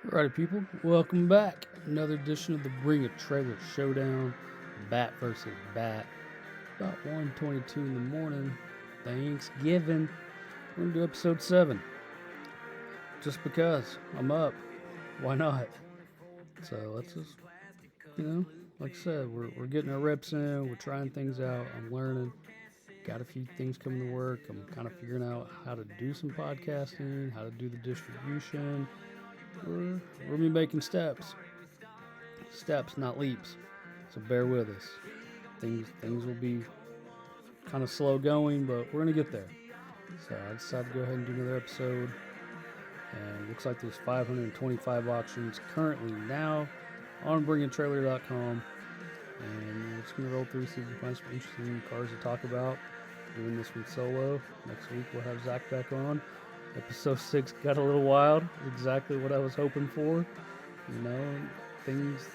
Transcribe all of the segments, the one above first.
Alrighty, people, welcome back. Another edition of the Bring a Trailer Showdown. BaT versus BaT. About 1:22 in the morning. Thanksgiving. We're gonna do episode 7. Just because I'm up. Why not? So let's just, like I said, we're getting our reps in. We're trying things out. I'm learning. Got a few things coming to work. I'm kind of figuring out how to do some podcasting, how to do the distribution. We're gonna be making steps, not leaps. So bear with us. Things will be kind of slow going, but we're gonna get there. So I decided to go ahead and do another episode. And it looks like there's 525 auctions currently now on bringingtrailer.com. And we're just gonna roll through, see if we can find some interesting cars to talk about. Doing this one solo. Next week we'll have Zach back on. Episode 6 got a little wild. Exactly what I was hoping for. Things.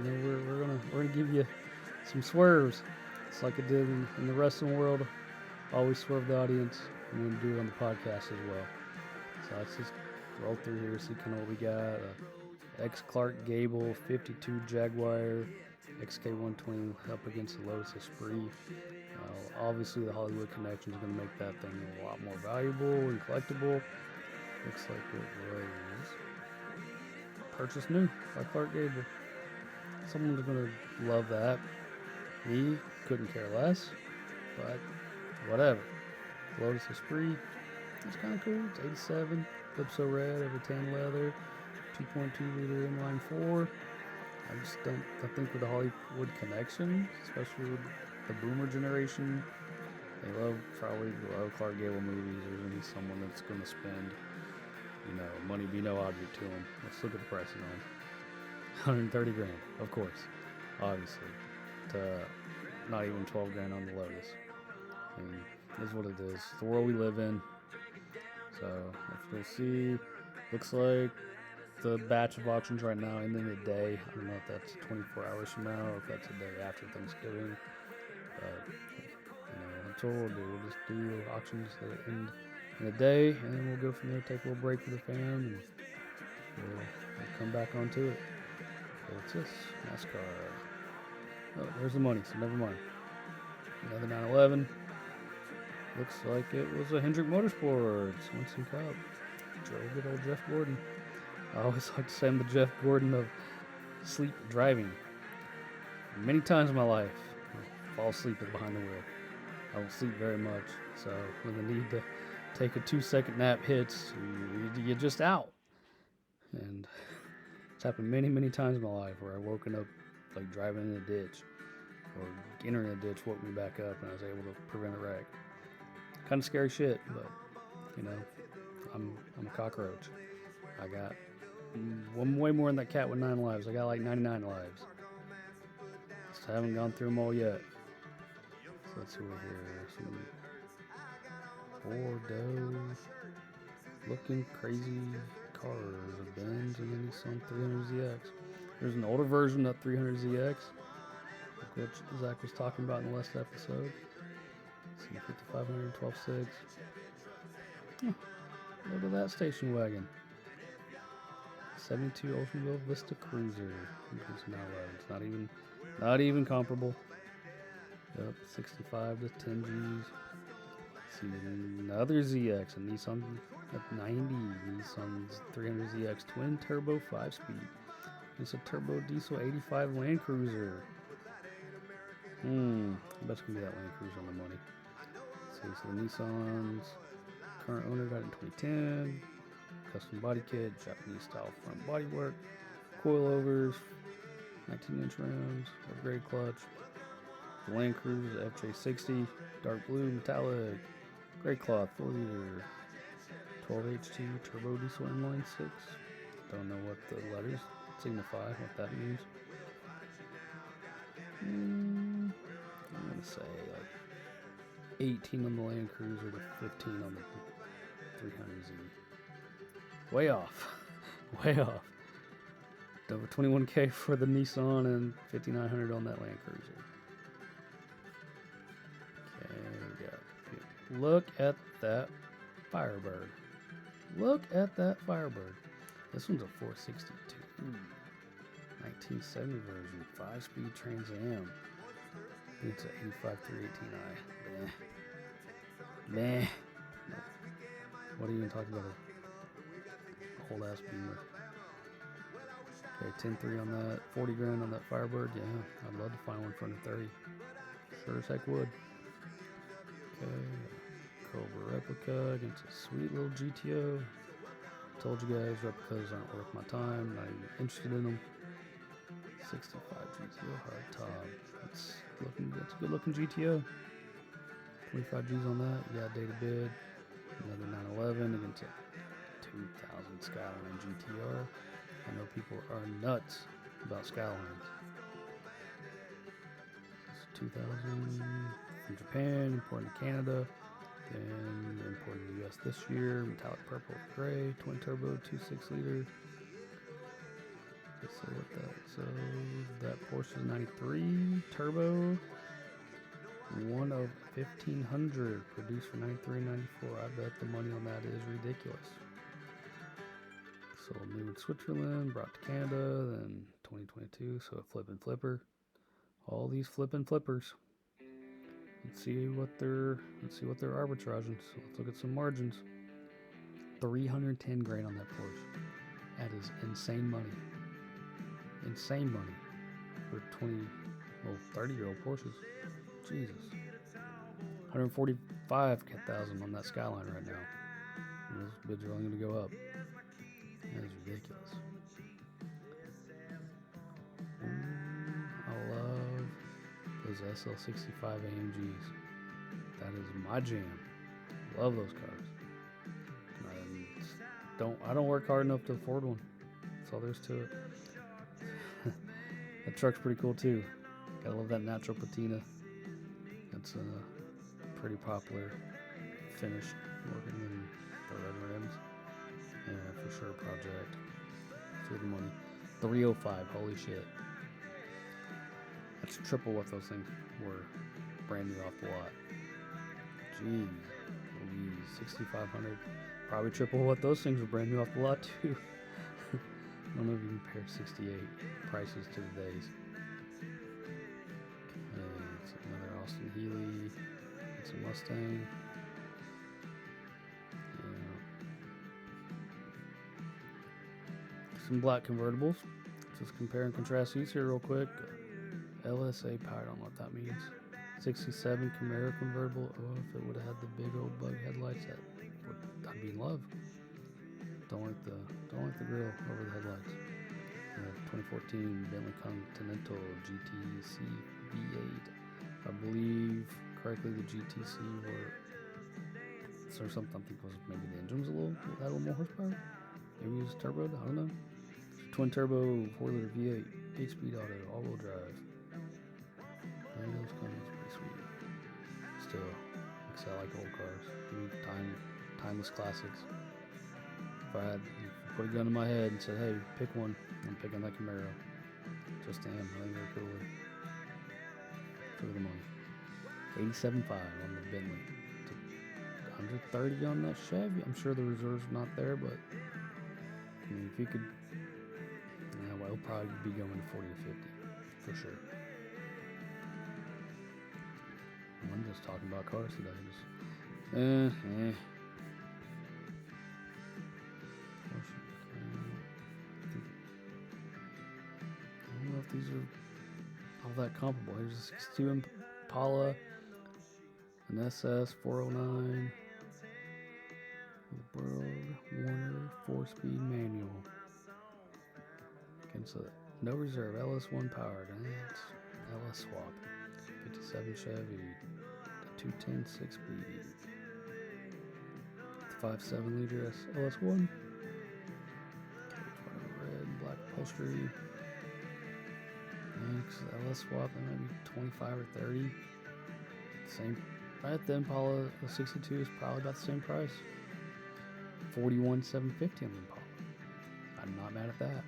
We're gonna give you some swerves. It's like it did in the wrestling world. Always swerve the audience. I'm gonna do it on the podcast as well. So let's just roll through here, see kind of what we got. X Clark Gable 52 Jaguar XK120 up against the Lotus Esprit. Obviously, the Hollywood connection is going to make that thing a lot more valuable and collectible. Looks like it was purchased new by Clark Gable. Someone's going to love that. Me, couldn't care less, but whatever. Lotus Esprit, it's kind of cool. It's 87, Calypso red over tan leather, 2.2 liter inline 4. I think with the Hollywood connection, especially with the boomer generation, they probably love Clark Gable movies. There's going to be someone that's going to spend, money be no object to them. Let's look at the prices on 130 grand, of course, obviously, to not even 12 grand on the Lotus. I mean, that's what it is. It's the world we live in. So, if you'll see, looks like the batch of auctions right now ending a day. I don't know if that's 24 hours from now or if that's a day after Thanksgiving. But, that's what we'll do. We'll just do auctions that end in a day, and then we'll go from there, take a little break with the fam, and we'll come back onto it. So it's this NASCAR. Oh, there's the money, so never mind. Another 911. Looks like it was a Hendrick Motorsports. Winston Cup. Drove good old Jeff Gordon. I always like to say I'm the Jeff Gordon of sleep driving. Many times in my life, I fall asleep behind the wheel. I don't sleep very much, so when the need to take a 2-second nap hits, you're just out. And it's happened many, many times in my life where I've woken up like driving in a ditch or entering a ditch woke me back up and I was able to prevent a wreck. Kind of scary shit, but I'm a cockroach. I got way more than that cat with 9 lives. I got like 99 lives. Just haven't gone through them all yet. So let's see what here. Some Bordeaux looking crazy cars. A Benz and then some 300ZX. There's an older version of 300ZX, which Zach was talking about in the last episode. Let's see, 5500, 12.6. Look at that station wagon. 72 Oldsmobile Vista Cruiser. It's not even comparable. Yep, 65 to 10 Gs. Let's see, another ZX, a Nissan at 90. Nissan's 300ZX twin turbo 5-speed. It's a turbo diesel 85 Land Cruiser. I bet it's gonna be that Land Cruiser on the money. Let's see, so the Nissan's current owner got it in 2010. Custom body kit, Japanese style front bodywork, coilovers, 19-inch rims, upgrade clutch. The Land Cruiser FJ60, dark blue metallic, gray cloth, 4 liter, 12HT turbo diesel inline 6. Don't know what the letters signify, what that means. I'm gonna say like 18 on the Land Cruiser to 15 on the 300Z. Way off. Over 21K for the Nissan and 5,900 on that Land Cruiser. Okay, look at that Firebird. This one's a 462. 1970 version, 5-speed Trans Am. It's an 85 318i. Meh. What are you even talking about? A whole ass Beamer. Okay, 10.3 on that. 40 grand on that Firebird. Yeah, I'd love to find one for under 30. Sure as heck would. Okay, Cobra replica against a sweet little GTO. Told you guys replicas aren't worth my time. Not even interested in them. 65 GTO hardtop. That's a good looking GTO. 25 G's on that. You got data bid. Another 911 against a 2000 Skyline GTR. I know people are nuts about Skylines. It's 2000 from Japan, imported to Canada, then imported to the US this year. Metallic purple with gray, twin turbo, 2.6 liter. Let's see what that. So that Porsche is 93 turbo. One of 1,500 produced for 93.94. I bet the money on that is ridiculous. So new in Switzerland, brought to Canada, then 2022. So a flipper. All these flippers. Let's see what they're arbitraging. So let's look at some margins. 310 grand on that Porsche. That is insane money. Insane money for 30-year-old Porsches. Jesus. 145,000 on that Skyline right now. And those bids are only going to go up. That is ridiculous. I love those SL65 AMGs. That is my jam. Love those cars. I don't work hard enough to afford one. That's all there is to it. That truck's pretty cool too. Gotta love that natural patina. That's a pretty popular finish, working in the red rims. Yeah, for sure, project. For the money. 305, holy shit. That's triple what those things were brand new off the lot. Jeez. 6,500. Probably triple what those things were brand new off the lot too. I don't know if you can compare 68 prices to today's. Okay, it's another Austin Healey. It's a Mustang. Yeah. Some black convertibles. Just compare and contrast these here real quick. LSA powered, I don't know what that means. 67 Camaro convertible. Oh, if it would have had the big old bug headlights, I'd be in love. Don't like the grill over the headlights. 2014 Bentley Continental GTC V8. If I believe correctly, the GTC or something. I think it was maybe the engine was had a little more horsepower. Maybe it was turbo. I don't know. Twin turbo 4-liter V8, 8-speed auto, all-wheel drive. Those cars pretty sweet. Still, I like old cars. Timeless classics. If I had put a gun in my head and said, "Hey, pick one," I'm picking that Camaro. Just damn, I think they're cooler. For the money. 87.5 on the Bentley. 130 on that Chevy. I'm sure the reserve's not there, but I mean, if you could, it'll probably be going to 40 or 50 for sure. I'm just talking about cars today. I don't know if these are all that comparable. Here's a 62 Impala, an SS 409, the World Warner 4-speed manual. Against a no reserve LS1 powered, and it's LS swap. 57 Chevy, 210 6-speed, 5.7 liter LS1. Red, black upholstery. LS swap, that might be 25 or 30. Same. Right, the Impala, the 62 is probably about the same price. 41,750 on the Impala. I'm not mad at that.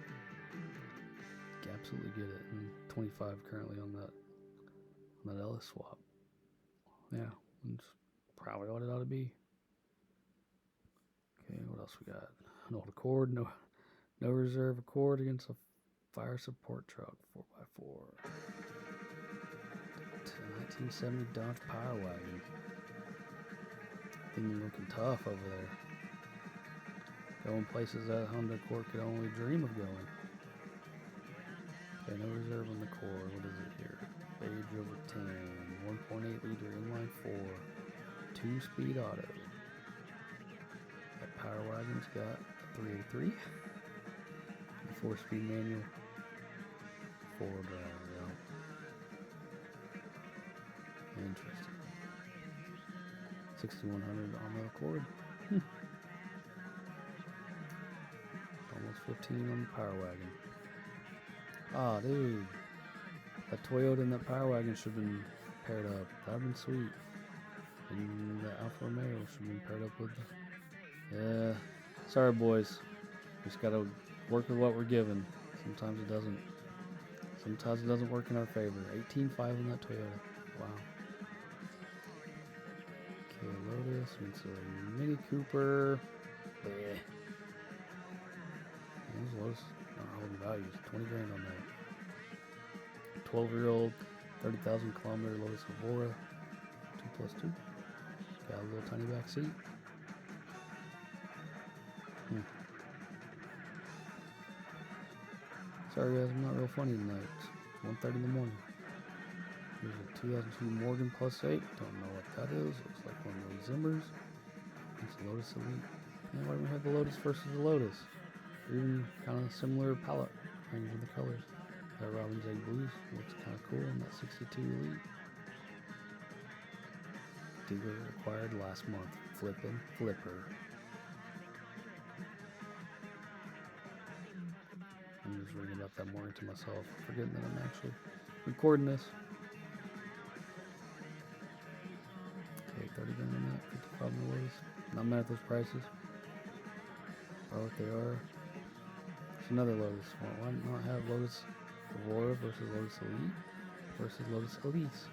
Absolutely get it. And 25 currently on that LS swap. Yeah, that's probably what it ought to be. Okay, what else we got? An old Accord, no No reserve Accord against a fire support truck, 4x4. 1970 Dodge Power Wagon. Thing looking tough over there. Going places that Honda Accord could only dream of going. Okay, no reserve on the core. What is it here? Age over 10. 1.8 liter inline 4. 2-speed auto. That Power Wagon's got a 383. The 4-speed manual. 4-drive, yeah. Interesting. 6100 on the Accord. Almost 15 on the Power Wagon. Ah, dude. That Toyota and that Power Wagon should have been paired up. That would have been sweet. And the Alfa Romeo should have been paired up with. Yeah. Sorry, boys. We just gotta work with what we're given. Sometimes it doesn't. Sometimes it doesn't work in our favor. 18.5 on that Toyota. Wow. Okay, Lotus. It's a Mini Cooper. Bleh. Those Lotus are holding values. 20 grand on that. 12-year-old, 30,000 kilometer Lotus Evora. 2+2. Got a little tiny back seat. Sorry guys, I'm not real funny tonight. It's 1:30 in the morning. Here's a 2002 Morgan +8. Don't know what that is. Looks like one of those Zimmers. It's a Lotus Elite. And why don't we have the Lotus versus the Lotus? Or even kind of similar palette range of the colors. That Robin's Egg Blues looks kind of cool in that 62 Elite. Dealer acquired last month. Flippin' Flipper. I'm just reading about that more to myself, forgetting that I'm actually recording this. Okay, 30 grand on that, 55 on the Lotus. Not mad at those prices. Are what they are. There's another Lotus. Well, why not have Lotus Evora versus Lotus Elite versus Lotus Elise?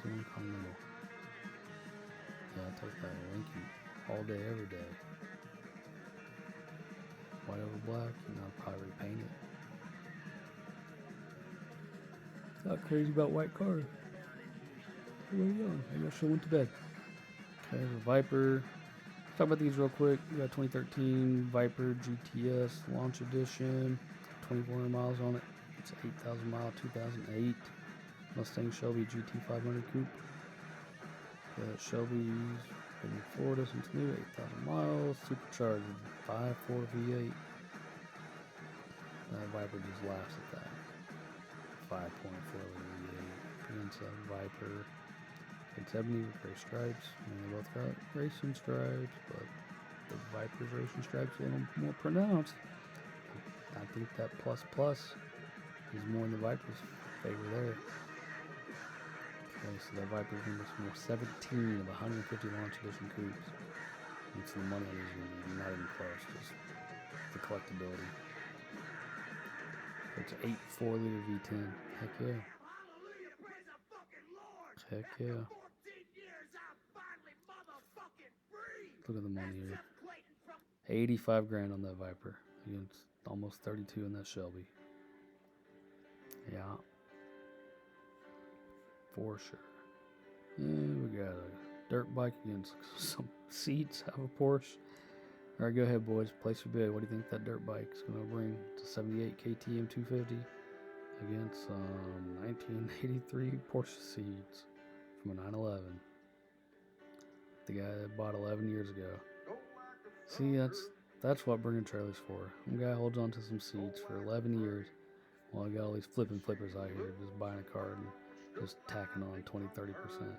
61 Continental. Yeah, I'll take that Linky all day, every day. White over black, and I'll probably repaint it. Not crazy about white cars. Really young. Maybe I should have went to bed. Okay, there's a Viper. Let's talk about these real quick. We got 2013 Viper GTS Launch Edition. 2,400 miles on it. It's an 8,000 mile 2008 Mustang Shelby GT500 Coupe. Yeah, Shelby's been in Florida since new, 8,000 miles, supercharged, 5.4 V8. That Viper just laughs at that. 5.4 V8. Against a Viper. It's ebony with gray stripes. I mean, they both got racing stripes, but the Viper's racing stripes are a little more pronounced. I think that plus is more in the Viper's favor there. Okay, so that Viper's number is 17 of 150 launch edition coupes. And so the money on these is going to be not even close, just the collectability. It's an 8.4 liter V10. Heck yeah. Heck yeah. Look at the money here. 85 grand on that Viper against almost 32 in that Shelby. Yeah. For sure. And we got a dirt bike against some seats out of a Porsche. Alright, go ahead, boys. Place your bid. What do you think that dirt bike is going to bring? It's a 78 KTM 250 against 1983 Porsche seats from a 911. The guy that bought 11 years ago. See, that's what bringing trailers for. Some guy holds on to some seats for 11 years while I got all these flipping flippers out here just buying a car and just tacking on 20-30%.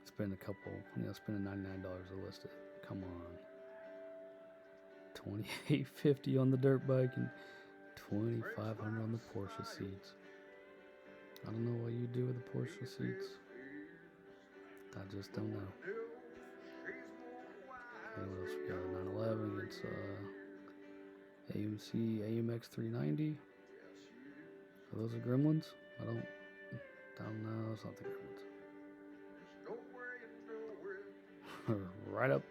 Spend a couple, spending $99 to list it. Come on. $28.50 on the dirt bike and $2,500 on the Porsche seats. I don't know what you do with the Porsche seats. I just don't know. Okay, what else we got? 911 against AMC AMX 390. Are those the Gremlins? I don't know. It's not the Gremlins. Right up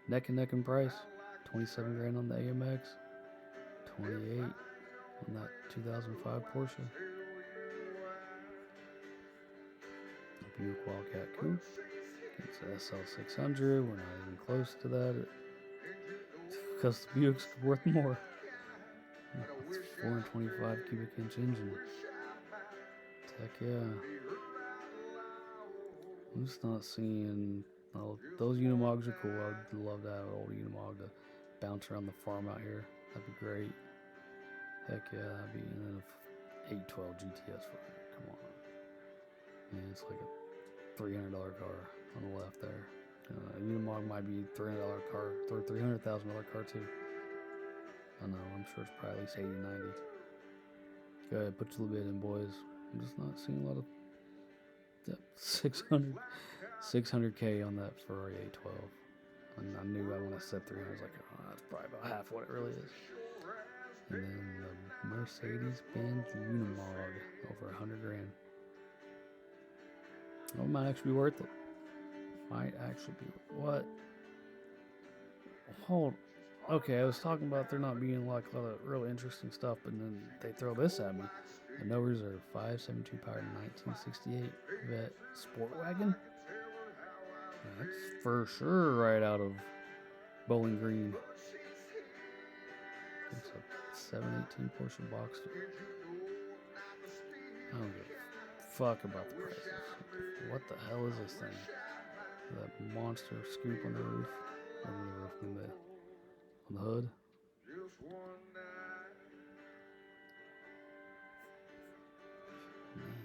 neck and neck in price. 27 grand on the AMX, 28 on that 2005 Porsche. Buick Wildcat Coupe. It's an SL600. We're not even close to that because the Buick's worth more. It's 425 cubic inch engine. Heck yeah. I'm just not seeing. Oh, those Unimogs are cool. I'd love to have an old Unimog to bounce around the farm out here. That'd be great. Heck yeah, that'd be. And then a 812 GTS for it. Come on. Man, it's like a $300 car on the left there. A Unimog might be $300 car, or $300,000 car too. I know, I'm sure it's probably at least 80, 90. Go ahead, put your little bit in, boys. I'm just not seeing a lot of 600K on that Ferrari 812. And I knew when I said 300, I was like, oh, that's probably about half what it really is. And then the Mercedes-Benz Unimog, over 100 grand. Oh, it might actually be worth it. Might actually be. What? Hold. Okay, I was talking about there not being like a lot of real interesting stuff, but then they throw this at me. A no reserve 572 powered 1968 BaT sport wagon. That's for sure right out of Bowling Green. It's a 718 Porsche Boxster. I don't give a fuck about the prices. What the hell is this thing? That monster scoop on the roof. On the hood. Man.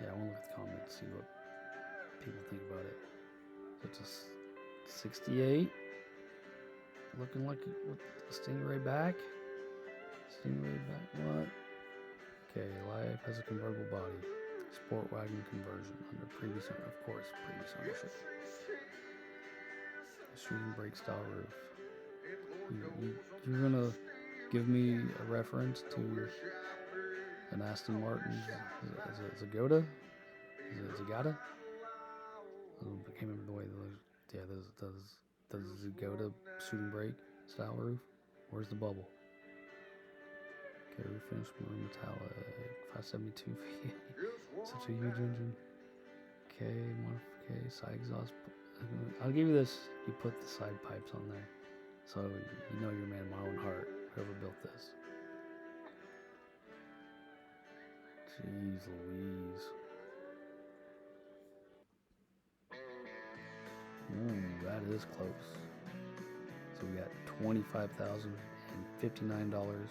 Yeah, I want to look at the comments, see what people think about it. So it's a 68. Looking like it with a Stingray back. What? Okay, Life has a convertible body. Sport wagon conversion under previous owner, of course, previous ownership. Shooting brake style roof. You're gonna give me a reference to an Aston Martin Zagota? Is it Zagata? I can't remember the way those. Yeah, does Zagota shooting brake style roof? Where's the bubble? Okay, roof finish maroon metallic 572 V8. Such a huge engine. Okay, side exhaust. I'll give you this. You put the side pipes on there, so you know you're a man of my own heart. Whoever built this. Jeez Louise. Ooh, that is close. So we got $25,059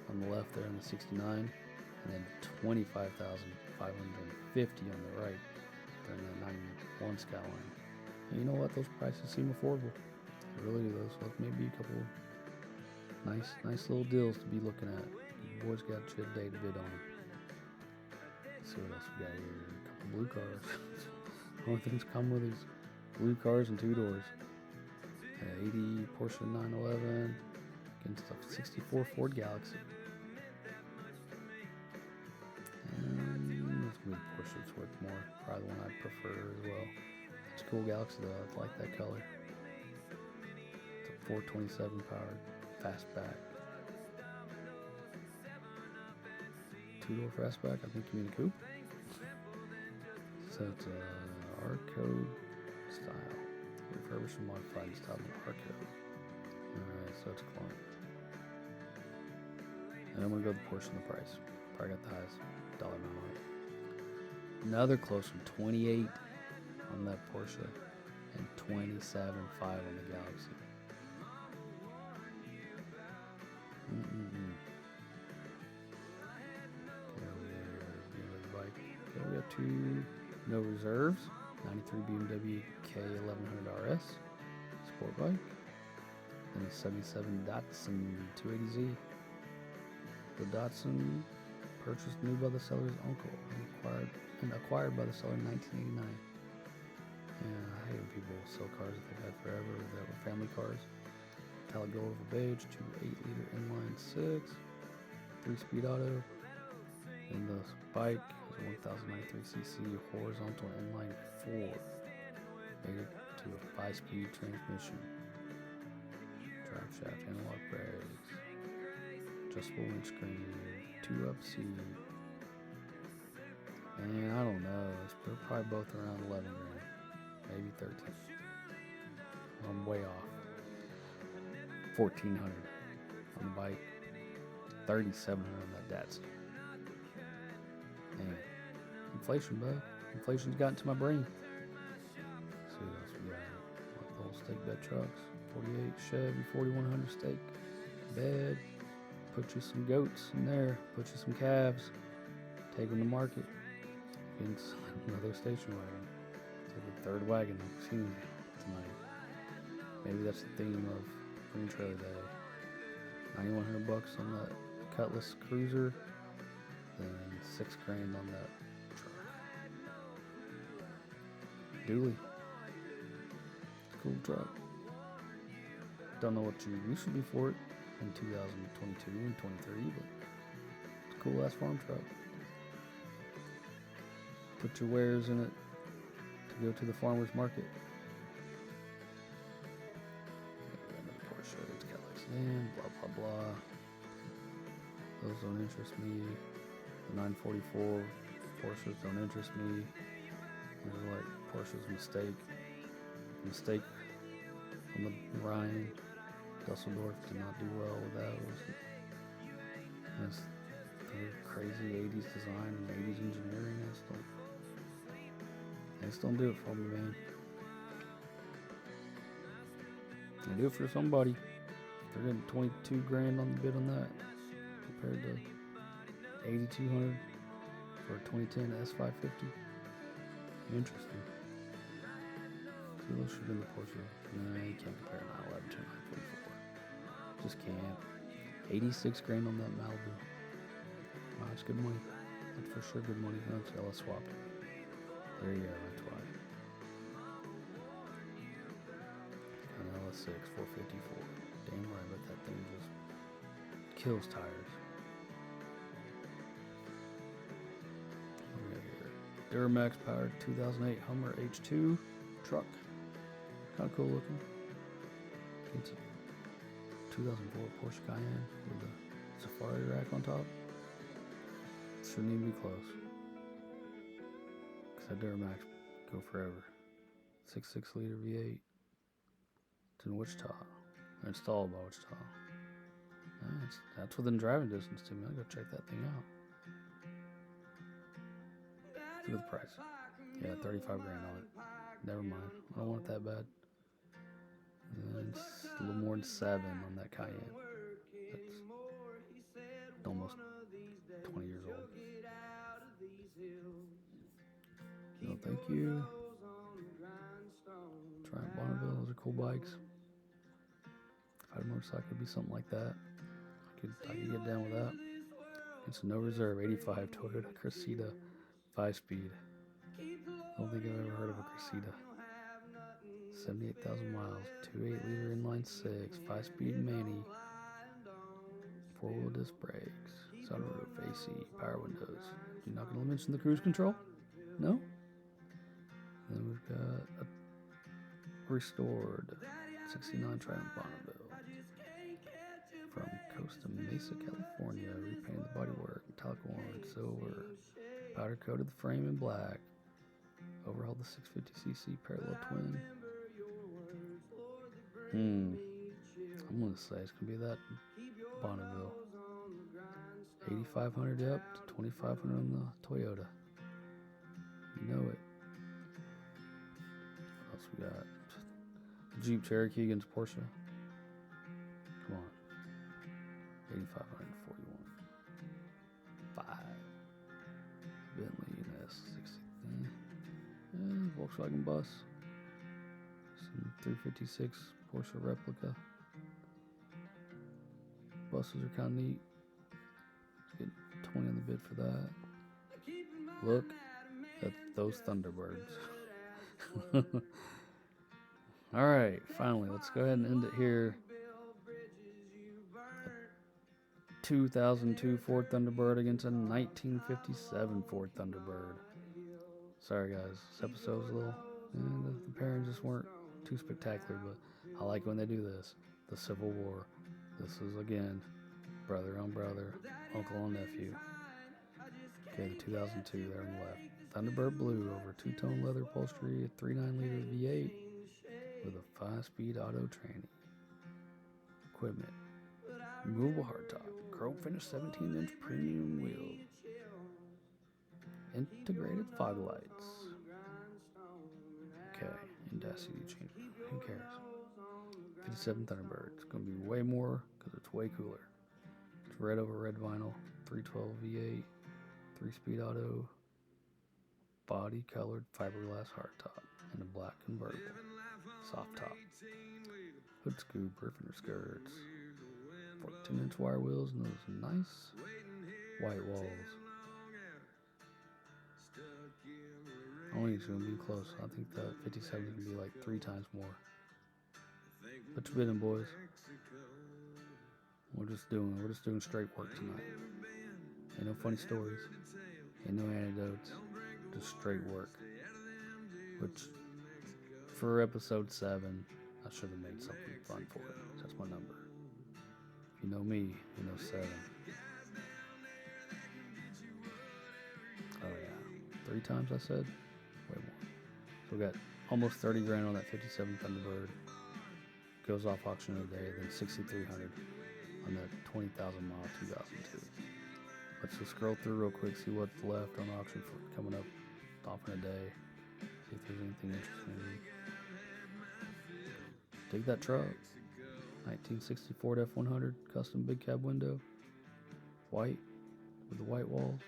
on the left there in the 69, and then $25,550 on the right there in the 91 Skyline. And you know what? Those prices seem affordable. They really do. Those maybe a couple nice little deals to be looking at. You boys got a day to bid on. Let's see what else we got here. A couple blue cars. The only things come with these blue cars and 2 doors. 80 Porsche 911 against a 64 Ford Galaxy. And this blue Porsche is worth more. Probably the one I'd prefer as well. It's a cool Galaxy though. I like that color. It's a 427 powered fastback. 2-door fastback. I think you mean a coupe. So it's a R-Code style. Refurbished and modified style of R-Code. Alright, so it's a clone. And I'm going to go with the Porsche and the price. Probably got the highest dollar amount on it. Another close one, 28 on that Porsche and 27.5 on the Galaxy. Okay, we got 2 no reserves. 93 BMW K1100 RS sport bike. Then a 77 Datsun 280Z. The Datsun purchased new by the seller's uncle and acquired by the seller in 1989. Yeah, I hate when people sell cars that they've had forever that were family cars. Metallic gold over beige, 2 8-liter inline 6, 3-speed auto. And the bike is a 1093cc horizontal inline 4, rated to to a 5-speed transmission. Drive shaft, analog brakes, adjustable windscreen, 2-up seat. And I don't know, they're probably both around 11 grand, maybe 13. I'm way off. 1,400 on the bike, 3,700 on that Datsun. Man, inflation, bud. Inflation's gotten to my brain. Let's see what else we got. Like the old steak bed trucks, 48 Chevy, 4100 steak bed. Put you some goats in there. Put you some calves. Take them to market. It's another station wagon. It's like the third wagon I've seen tonight. Maybe that's the theme of Spring Trailer Day. $9,100 on that Cutlass Cruiser, then $6 grand on that truck. Dually. It's a cool truck. Don't know what your use should be for it in 2022 and 23, but it's a cool ass farm truck. Put your wares in it to go to the farmer's market. Porsche, it's got like sedan, blah blah blah. Those don't interest me. The 944 Porsches don't interest me. They're like Porsche's mistake on the Rhine. Dusseldorf did not do well with that. That's the crazy 80s design and 80s engineering. They just don't do it for me, man. They do it for somebody. They're getting 22 grand on the bid on that compared to 8,200 for a 2010 S550. Interesting. See, let's shoot in the Porsche. Nah, you can't compare 911 to 944. Just can't. 86 grand on that Malibu. Wow, it's good money. That's for sure good money. That's LS swapped. There you go, that's why. An LS6 454. Damn right, but that thing just kills tires. What do we got here? Duramax powered 2008 Hummer H2 truck. Kind of cool looking. It's a 2004 Porsche Cayenne with a safari rack on top. Shouldn't even be close. Because that Duramax go forever. 6.6 liter V8. It's in Wichita. They're installed by Wichita. That's within driving distance to me. I'll go check that thing out. Look at the price. Yeah, 35 grand on it. Never mind. I don't want it that bad. And it's a little more than 7 on that Cayenne. That's almost 20 years old. No, thank you. Triumph Bonneville, those are cool bikes. If I had a motorcycle, it'd be something like that. I could get down with that. It's a no reserve 85 Toyota Cressida 5-speed. I don't think I've ever heard of a Cressida. 78,000 miles, 2.8 liter inline 6, 5-speed Manny, 4-wheel disc brakes, sunroof, AC, power windows. You're not going to mention the cruise control? No? Then we've got a restored 69 Triumph Bonneville from Costa Mesa, California. Repainted the bodywork, metallic orange, silver, powder coated the frame in black. Overhauled the 650cc parallel twin. I'm gonna say it's gonna be that Bonneville. 8,500 up to 2,500 on the Toyota. You know it. What else we got? Jeep Cherokee against Porsche. Come on. 8,541. 5. Bentley S60. Volkswagen bus. Some 356 Porsche replica. Buses are kind of neat. Let's get 20 on the bid for that. Look at those Thunderbirds. Alright, finally, let's go ahead and end it here. A 2002 Ford Thunderbird against a 1957 Ford Thunderbird. Sorry guys, this episode's a little, and the pairings just weren't too spectacular, but I like when they do this. The Civil War. This is, again, brother on brother, uncle on nephew. Okay, the 2002 there on the left. Thunderbird Blue over 2-tone leather upholstery, a 3.9 liter V8 with a 5-speed auto tranny. Equipment. Removable hardtop. Chrome finish 17-inch premium wheels. Integrated fog lights. Okay, and CD change. Who cares? 57 Thunderbird. It's going to be way more because it's way cooler. It's red over red vinyl. 312 V8. 3-speed auto. Body colored fiberglass hardtop. And a black convertible. Soft top. Hood scoop. Roof skirts. 14-inch wire wheels and those nice white walls. Only it's going to be close. I think that 57 is going to be like 3 times more. But you're bidding, boys. We're just doing straight work tonight. Ain't no funny stories. Ain't no anecdotes. Just straight work. Which, for episode 7, I should have made something fun for it. That's my number. If you know me, you know 7. Oh yeah. 3 times I said? Way more. So we got almost 30 grand on that 57 Thunderbird. Goes off auction today, then 6,300 on that 20,000 mile 2002. Let's just scroll through real quick, see what's left on auction for coming up off in a day. See if there's anything interesting. Dig that truck. 1960 Ford F100 custom big cab window. White with the white walls.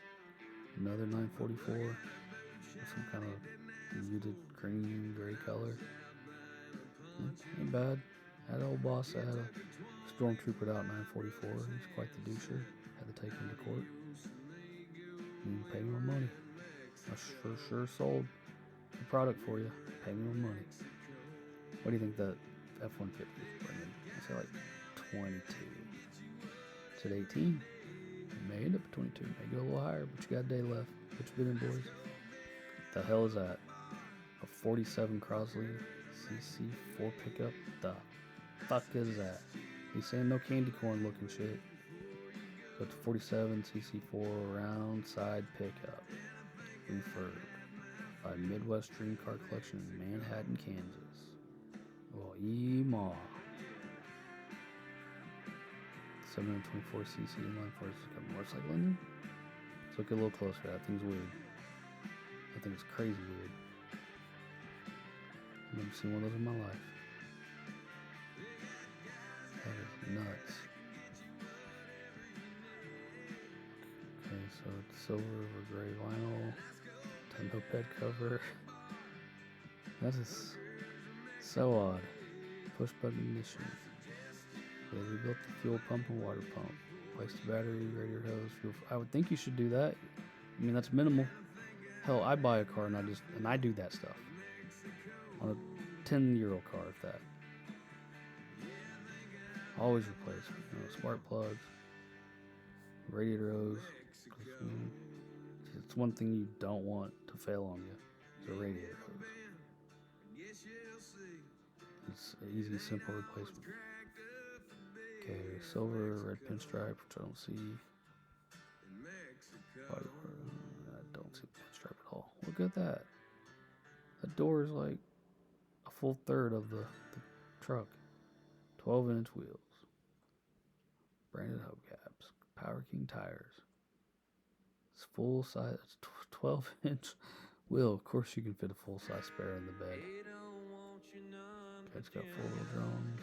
Another 944 with some kind of muted green gray color. Ain't bad. Had an old boss that had a stormtrooper out 944. He's quite the doucher. Had to take him to court. And pay me more money. I sure sold the product for you. Pay me more money. What do you think that F-150 is bringing? I say like 22. It's at 18. It may end up at 22. It may go a little higher, but you got a day left. Put your bid in, boys. The hell is that? A 47 Crosley CC4 pickup? The fuck is that? He's saying no candy corn looking shit. So it's 47 CC4 round side pickup. Refurbed by Midwest Dream Car Collection in Manhattan, Kansas. Well, E-Maw. 724cc inline four motorcycle engine. Let's look a little closer. That thing's weird. That thing's crazy weird. I've never seen one of those in my life. That is nuts. Okay, so it's silver over gray vinyl. Nintendo bed cover. That is so odd. Push button ignition. They rebuilt the fuel pump and water pump. Replaced the battery, radiator hose, fuel. I would think you should do that. I mean, that's minimal. Hell, I buy a car and I do that stuff. On a 10-year-old car, if that. Always replace, spark plugs, radiator hose. It's one thing you don't want to fail on you. It's a radiator hose. It's an easy, simple replacement. Okay, silver, red pinstripe, which I don't see. I don't see pinstripe at all. Look at that. That door is like a full third of the truck. 12-inch wheels. Branded hubcaps. Power King tires. It's full size. It's 12-inch wheel. Of course you can fit a full-size spare in the bed. Okay, it's got 4-wheel drones.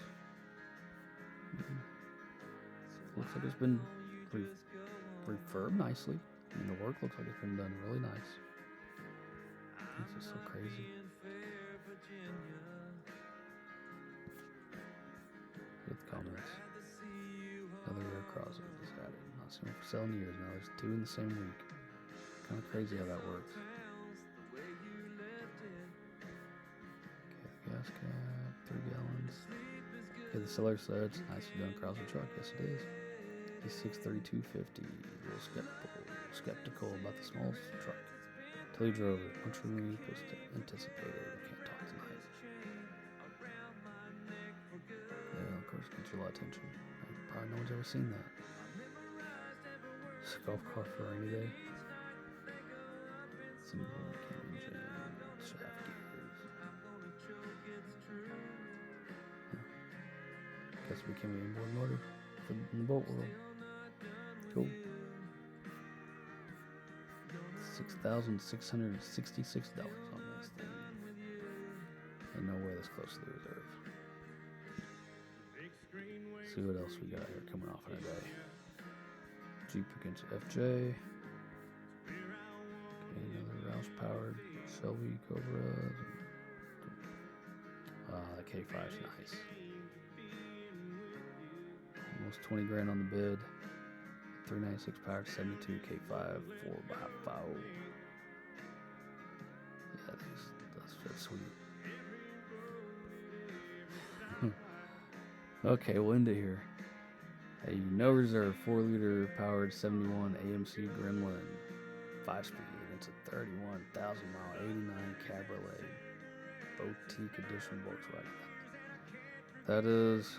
Looks like it's been refurbed nicely. I mean, the work looks like it's been done really nice. This is so crazy. Look at the comments. Another rare Crosley just had it. Not seen it for selling years now. There's 2 in the same week. Kind of crazy how that works. Okay, gas cap, 3 gallons. Okay, the seller said it's nicely done Crosley truck. Yes, it is. E6 3250. A little skeptical about the small truck. Till he drove it. Much relief was anticipated. We can't talk tonight. lot of attention. Probably no one's ever seen that. It's a golf cart for a rainy day. Single cam engine, shaft gears. Guess we became an inboard motor in the boat world. Cool. $6,666 on this thing. And nowhere this close to the reserve. See what else we got here coming off in a day. Jeep against FJ. Okay, another Roush powered Shelby Cobra. The K5's nice. Almost 20 grand on the bid. 396 powered 72 K5 4x5. Yeah, that's sweet. Okay, we'll end it here. A no reserve 4-liter powered 71 AMC Gremlin 5-speed. It's a 31,000 mile 89 Cabriolet boutique edition Volkswagen. That is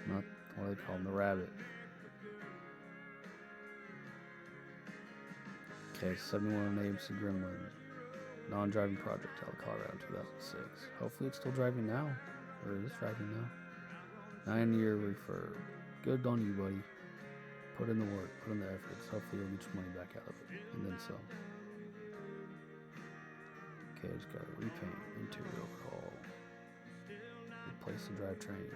not what they call them, the Rabbit. Okay, 71 AMC Gremlin, non-driving project out of Colorado in 2006. Hopefully it's still driving now, or it is driving now. 9-year refurb. Good on you, buddy. Put in the work, put in the efforts. Hopefully you'll get your money back out of it, and then some. Okay, it's got a repaint, interior overhaul, replace the drivetrain.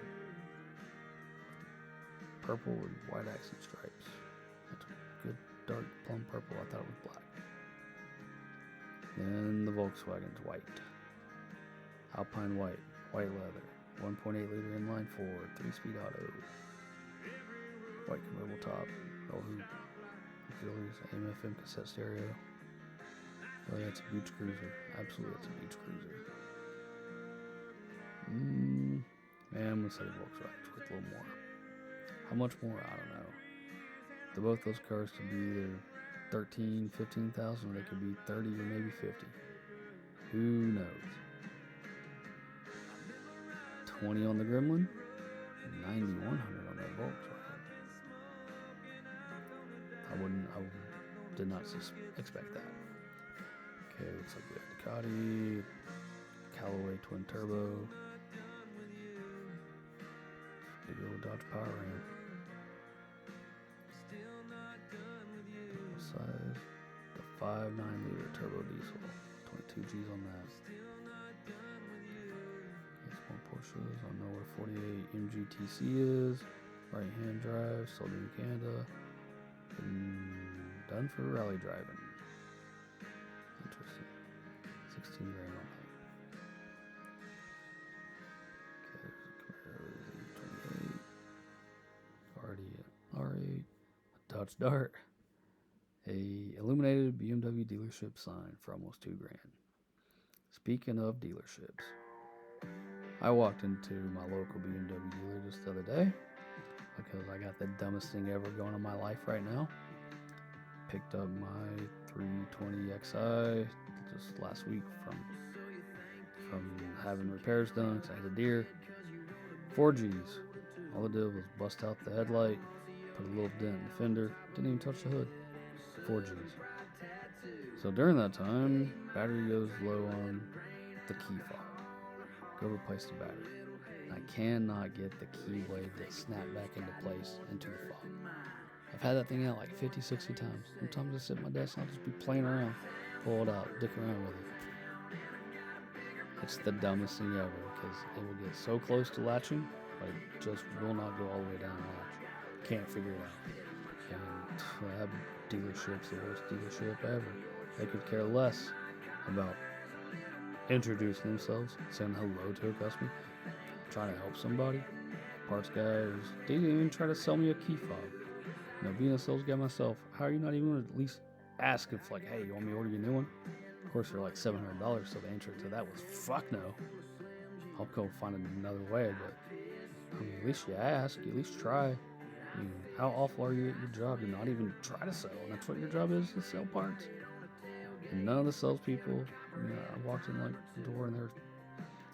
Purple with white accent stripes. That's good dark plum purple. I thought it was black. Then the Volkswagen's white. Alpine white, white leather, 1.8 liter inline 4, 3-speed auto. White convertible top, roll hoop, auxiliaries, AM/FM cassette stereo. Oh yeah, it's a beach cruiser. Absolutely, it's a beach cruiser. Man, I'm gonna say the Volkswagen's worth a little more. How much more? I don't know. Both those cars could be either 13, 15,000, or they could be 30 or maybe 50. Who knows? 20 on the Gremlin, 9,100 on that Volkswagen. I did not expect that. Okay, looks like we have Ducati, Callaway twin turbo, big old Dodge Power Ram. Size, the 5.9 liter turbo diesel, 22 G's on that. It's more Porsches. I know where 48 MGTC is. Right hand drive, sold in Canada. Done for rally driving. Interesting. 16 grand on that. Okay, there's a Camaro Z28. R8. A Dodge Dart. A illuminated BMW dealership sign for almost $2 grand. Speaking of dealerships, I walked into my local BMW dealer just the other day because I got the dumbest thing ever going on in my life right now. Picked up my 320xi just last week from having repairs done because I had a deer. 4 G's. All it did was bust out the headlight, put a little dent in the fender, didn't even touch the hood. 4 G's. So during that time, battery goes low on the key fob. Go replace the battery. I cannot get the key blade to snap back into place into the fob. I've had that thing out like 50, 60 times. Sometimes I sit at my desk and I'll just be playing around, pull it out, dick around with it. It's the dumbest thing ever because it will get so close to latching, but it just will not go all the way down the latch. Can't figure it out. And that dealership's the worst dealership ever. They could care less about introducing themselves, saying hello to a customer, trying to help somebody. Parts guy didn't even try to sell me a key fob. You know, being a sales guy myself, how are you not even going to at least ask if, like, hey, you want me to order you a new one? Of course, they're like $700, so the answer to that was fuck no. I'll go find another way, but I mean, at least you ask, you at least try. I mean, how awful are you at your job? You not even try to sell, and that's what your job is sell parts. And none of the salespeople, you know, I walked in like the door and they're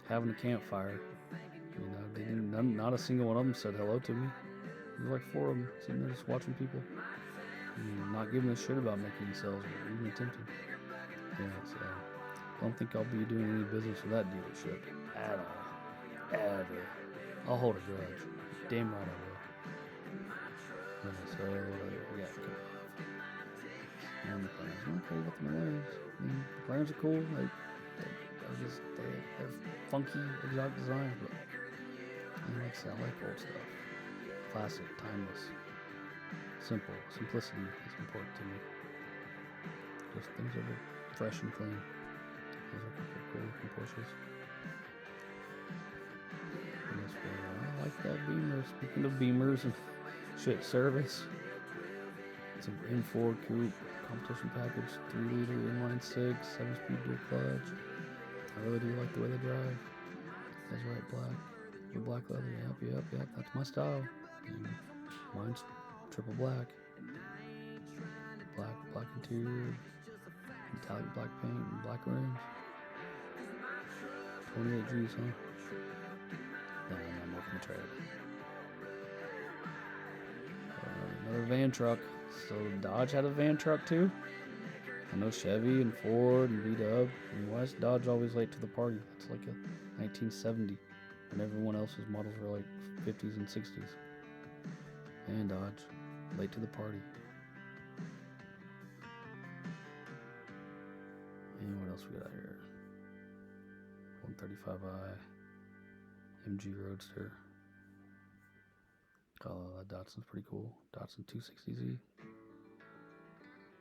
having a campfire. You know, none not a single one of them said hello to me. There's like 4 of them sitting there just watching people, and not giving a shit about making sales or even attempting. Yeah, so I don't think I'll be doing any business with that dealership at all, ever. I'll hold a grudge. Damn right I will. Yeah, so yeah, and the McLarens. I'm okay with the McLarens. I mean, McLarens are cool. They're funky, exotic designs, but like I said, I like old stuff. Classic, timeless, simple. Simplicity is important to me. Just things that are fresh and clean. Those are cool looking Porsches. And that's where I like that Beamer. Speaking of Beamers and shit service, it's an M4 coupe competition package, 3-liter inline 6, 7-speed dual clutch. I really do like the way they drive. That's right, black. The black leather, yep, that's my style. And mine's triple black. Black interior, metallic black paint, and black rims. 28 G's, huh? No, I'm working the trailer. Another van truck. So Dodge had a van truck too. I know Chevy and Ford and VW. And why is Dodge always late to the party? It's like a 1970, and everyone else's models were like 50s and 60s. And Dodge, late to the party. And what else we got here? 135i, MG Roadster. Oh, that Datsun's pretty cool. Datsun 260Z.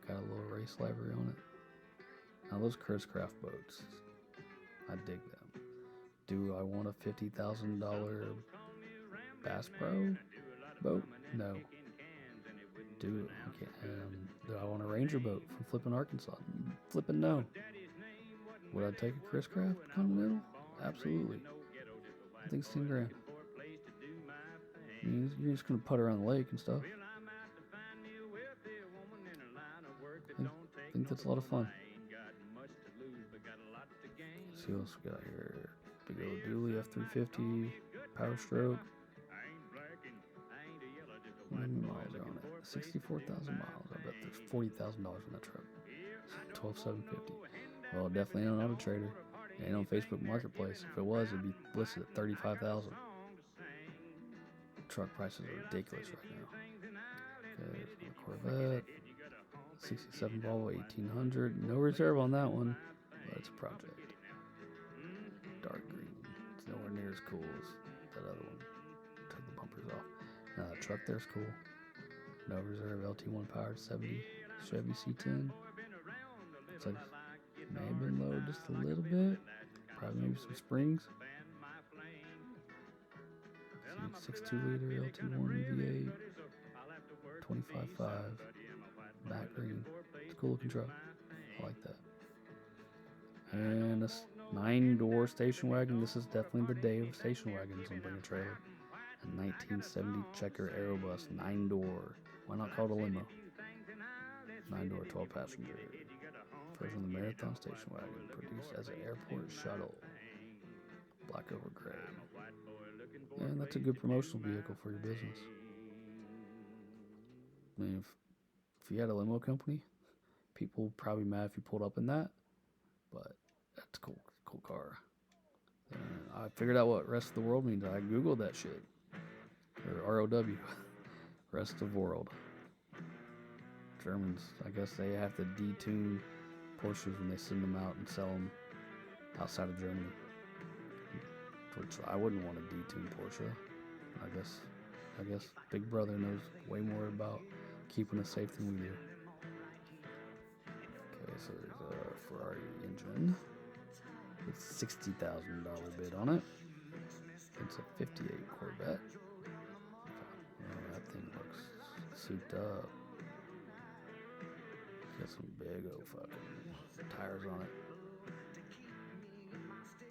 Got a little race library on it. Now those Chris Craft boats, I dig them. Do I want a $50,000 Bass Pro boat? No. Do I want a Ranger boat from Flippin' Arkansas? Flippin' no. Would I take a Chris Craft Continental? Absolutely. I think it's $10,000. I mean, you're just gonna putt around the lake and stuff. I think that's a lot of fun. Let's see what else we got here. Big old dually F350, power stroke. How many miles are on it? 64,000 miles. I bet there's $40,000 in that truck. 12,750. Well, definitely on Auto Trader. It ain't on Facebook Marketplace. If it was, it'd be listed at 35,000. Truck prices are ridiculous right now. Okay, there's another Corvette. 67 Volvo 1800. No reserve on that one, but it's a project. Dark green. It's nowhere near as cool as that other one. Took the bumpers off. Now that truck there's cool. No reserve, LT1 powered 70 Chevy C10. Looks like it may have been lowered just a little bit. Probably maybe some springs. 6.2-liter LT1 V8. 25.5. Matte green. It's a cool looking truck. I like that. And a 9-door station wagon. This is definitely the day of station wagons on Bring a Trailer. A 1970 Checker Aerobus, 9-door. Why not call it a limo? 9-door, 12 passenger. Version of the Marathon station wagon, produced as an airport shuttle. Black over gray. And that's a good promotional vehicle for your business. I mean, if you had a limo company, people would probably be mad if you pulled up in that, but that's a cool car. And I figured out what rest of the world means. I googled that shit. Or ROW. Rest of world. Germans, I guess they have to detune Porsches when they send them out and sell them outside of Germany. Which I wouldn't want to detune Porsche. I guess Big Brother knows way more about keeping us safe than we do. Okay, so there's a Ferrari engine with $60,000 bid on it. It's a 58 Corvette. Oh, that thing looks souped up. Got some big old fucking tires on it.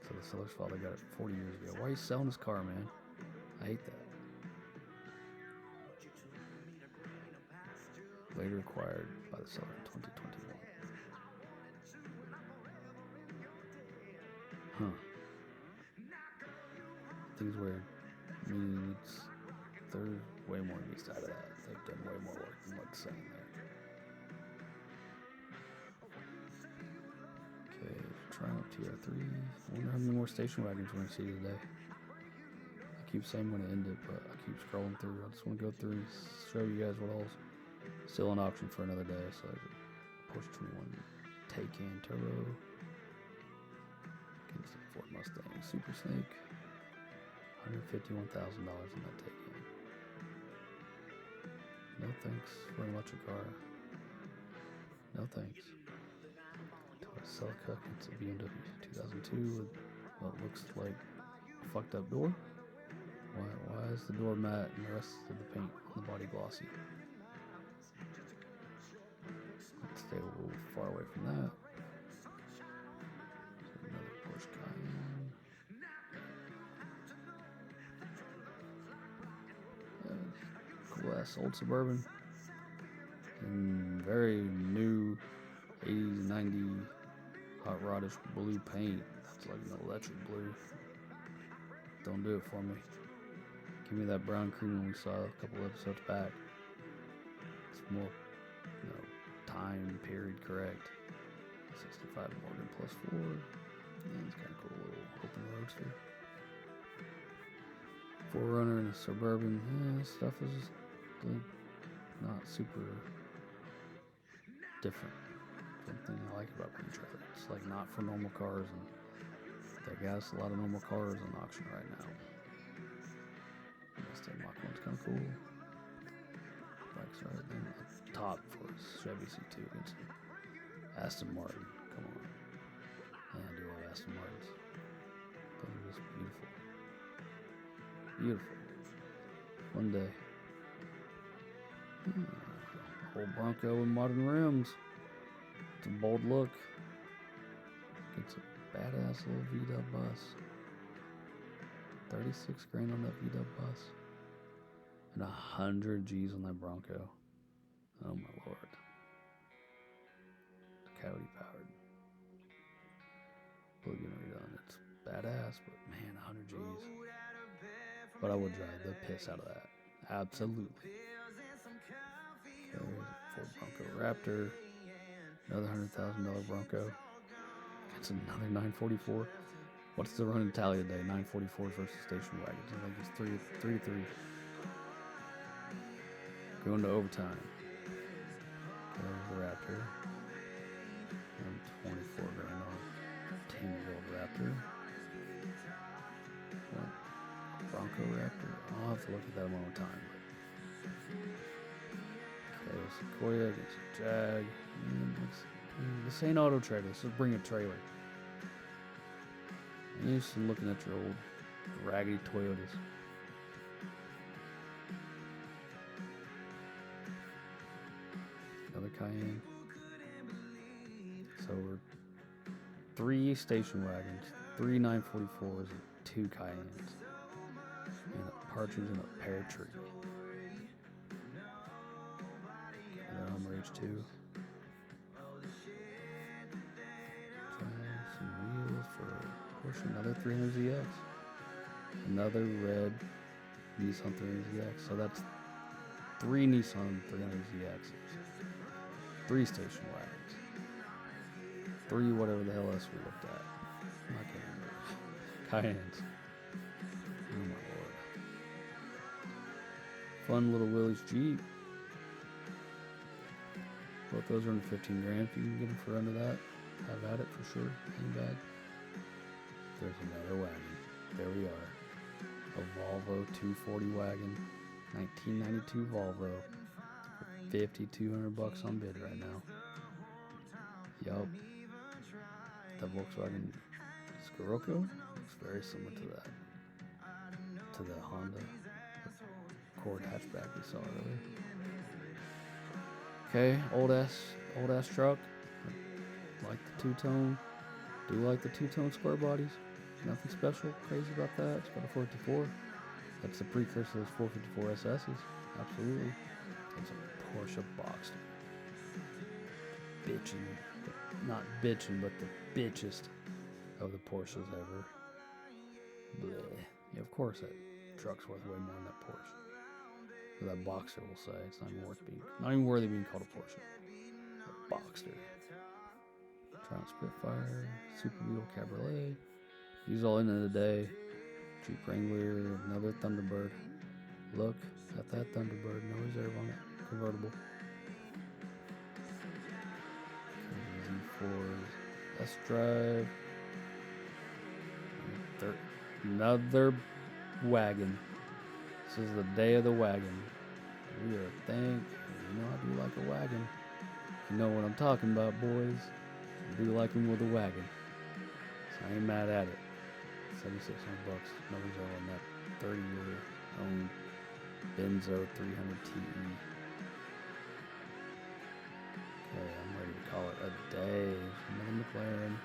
So the seller's father got it 40 years ago. Why are you selling this car, man? I hate that. Later acquired by the seller in 2021. Huh. Thing's weird. needs, there's way more needs out of that. They've done way more work than what's saying there. Okay, Triumph TR3. I wonder how many more station wagons we're going to see today. I keep saying when to end it, but I keep scrolling through. I just want to go through and show you guys what all's still on auction for another day. So there's a Porsche 21 Cayenne Turbo against the Ford Mustang Super Snake. $151,000 in that Cayenne. No thanks for an electric car. No thanks. Celica, it's a BMW 2002 with what looks like a fucked up door. Why is the door matte and the rest of the paint on the body glossy? Let's stay a little far away from that. Another Porsche Cayenne. Cool ass old Suburban. And very new 80s, 90s hot rodish blue paint. That's like an electric blue. Don't do it for me. Give me that brown cream one we saw a couple episodes back. It's more, time period correct. 65 Morgan plus 4. Yeah, it's kind of cool little open roadster. 4Runner and a Suburban. Yeah, this stuff is just really not super different. Something I like about Penny Trailer. It's like not for normal cars, and they got us a lot of normal cars on auction right now. Mustang Mach 1's kind of cool. Bike's right then at the top for Chevy C2 against Aston Martin. Come on. Yeah, I do love Aston Martins. Those are just beautiful. Beautiful. One day. Old Bronco with modern rims. It's a bold look. It's a badass little V-dub bus. 36 grand on that V-dub bus. And 100 G's on that Bronco. Oh my lord. Coyote powered. Plug-in redone. It's badass, but man, 100 G's. But I would drive the piss out of that. Absolutely. Okay, Ford Bronco Raptor. Another $100,000 Bronco. It's another 944. What's the running tally today? 944 versus station wagons. I think it's 3-3. Going to overtime. There's the Raptor. And 24 grand on 10-year-old Raptor. What? Bronco Raptor. I'll have to look at that one more time. Okay, Sequoia against Jag. This ain't Auto Trader. Let's just bring a trailer. I'm used to looking at your old raggedy Toyotas. Another Cayenne. So we're 3 station wagons, 3 944s, and 2 Cayennes. And a partridge and a pear tree. Another Hummer H2. Some wheels for Porsche, another 300ZX. Another red Nissan 300ZX. So that's 3 Nissan 300ZXs. 3 station wagons. 3 whatever the hell else we looked at. I can't remember. Cayennes. Oh my lord. Fun little Willys Jeep. Both those are under 15 grand. If you can get them for under that, have at it for sure. Ain't bad. There's another wagon. There we are. A Volvo 240 wagon. 1992 Volvo. $5,200 on bid right now. Yup. The Volkswagen Scirocco looks very similar to that. To the Honda Accord hatchback we saw earlier. Okay, old ass truck. Like the two-tone. Do like the two-tone square bodies. Nothing special, crazy about that. It's got a 454. That's the precursor to those 454 SS's. Absolutely. It's a Porsche Boxster. Bitchin'. Not bitchin', but the bitchest of the Porsches ever. Bleh. Yeah, of course that truck's worth way more than that Porsche. Or that Boxster, we'll say. It's not even worthy of being called a Porsche. A Boxster. Triumph Spitfire, Super Beetle Cabriolet. These all in the day. Jeep Wrangler, another Thunderbird. Look at that Thunderbird, no reserve on it, convertible. Z4's S-Drive. Another wagon. This is the day of the wagon. We are thank. You know I do like a wagon. You know what I'm talking about, boys. I do like them with a wagon. So I ain't mad at it. $7,600. No reserve on that 30-year owned Benzo 300 TE. Okay, I'm ready to call it a day. Another McLaren.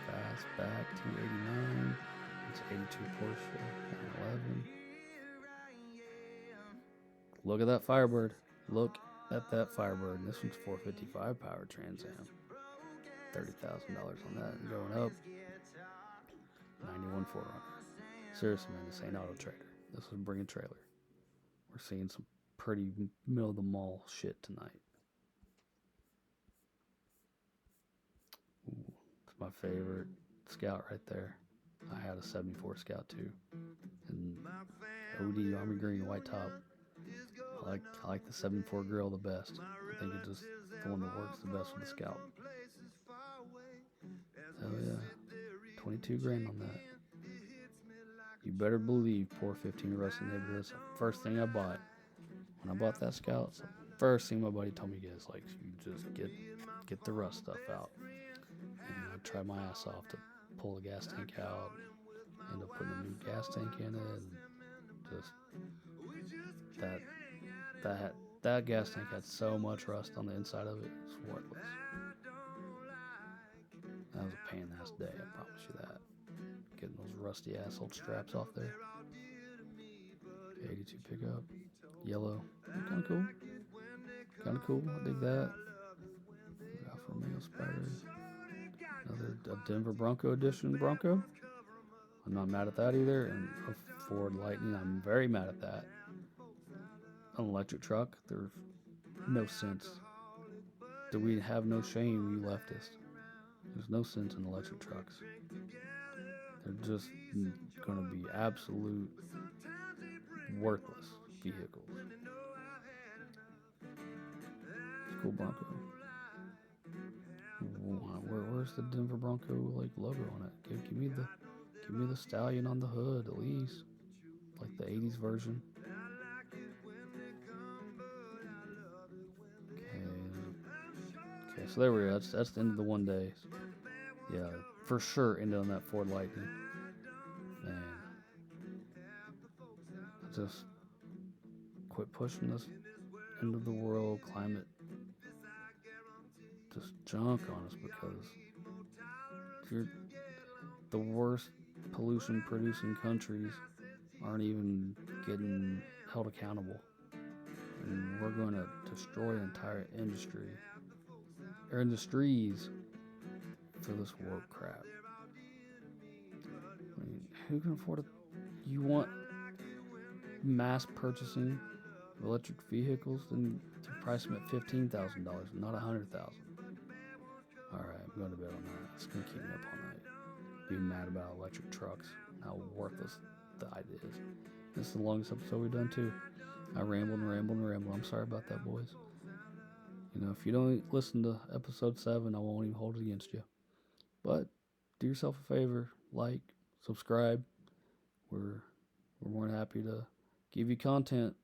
Fastback 289. It's 82 Porsche 911. Look at that Firebird. Look at that Firebird. And this one's 455 power Trans Am. $30,000 on that and going up. 91 4Runner. Seriously, man, this ain't Auto Trader. This is Bring a Trailer. We're seeing some pretty middle of the mall shit tonight. Ooh, it's my favorite Scout right there. I had a 74 Scout too. And OD Army Green and white top. I like the 74 grill the best. I think it's just the one that works the best with the Scout. Hell yeah. 22 grand on that. You better believe poor 15 rust inhibitor. That's the first thing I bought. When I bought that Scout, it's the first thing my buddy told me is like, you just get the rust stuff out. And I tried my ass off to pull the gas tank out, end up putting a new gas tank in it, and just that gas tank had so much rust on the inside of it, it's worthless. That was a pain in the ass day, I promise you that. Getting those rusty ass old straps off there. 82 pickup, yellow, kind of cool. Kind of cool. I dig that. Alfa Romeo Spider. Another Denver Bronco edition Bronco. I'm not mad at that either. And a Ford Lightning. I'm very mad at that. An electric truck. There's no sense. Do we have no shame, you leftist? There's no sense in electric trucks. They're just going to be absolute worthless vehicles. It's a cool Bronco. Where's the Denver Bronco like logo on it? Give me the stallion on the hood at least, like the 80s version. Okay, so there we are. That's the end of the one day. Yeah, for sure ended on that Ford Lightning. Man, just quit pushing this end of the world climate just junk on us, because the worst pollution producing countries aren't even getting held accountable, and we're going to destroy an entire industry or industries for this war crap. I mean, who can afford it? You want mass purchasing of electric vehicles, then you price them at $15,000, not $100,000. Alright, I'm going to bed on that. It's going to keep me up all night. Being mad about electric trucks, how worthless the idea is. This is the longest episode we've done too. I rambled and rambled and rambled. I'm sorry about that, boys. You know, if you don't listen to episode 7, I won't even hold it against you. But do yourself a favor, like, subscribe. We're more than happy to give you content.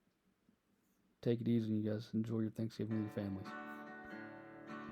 Take it easy, and you guys enjoy your Thanksgiving with your families.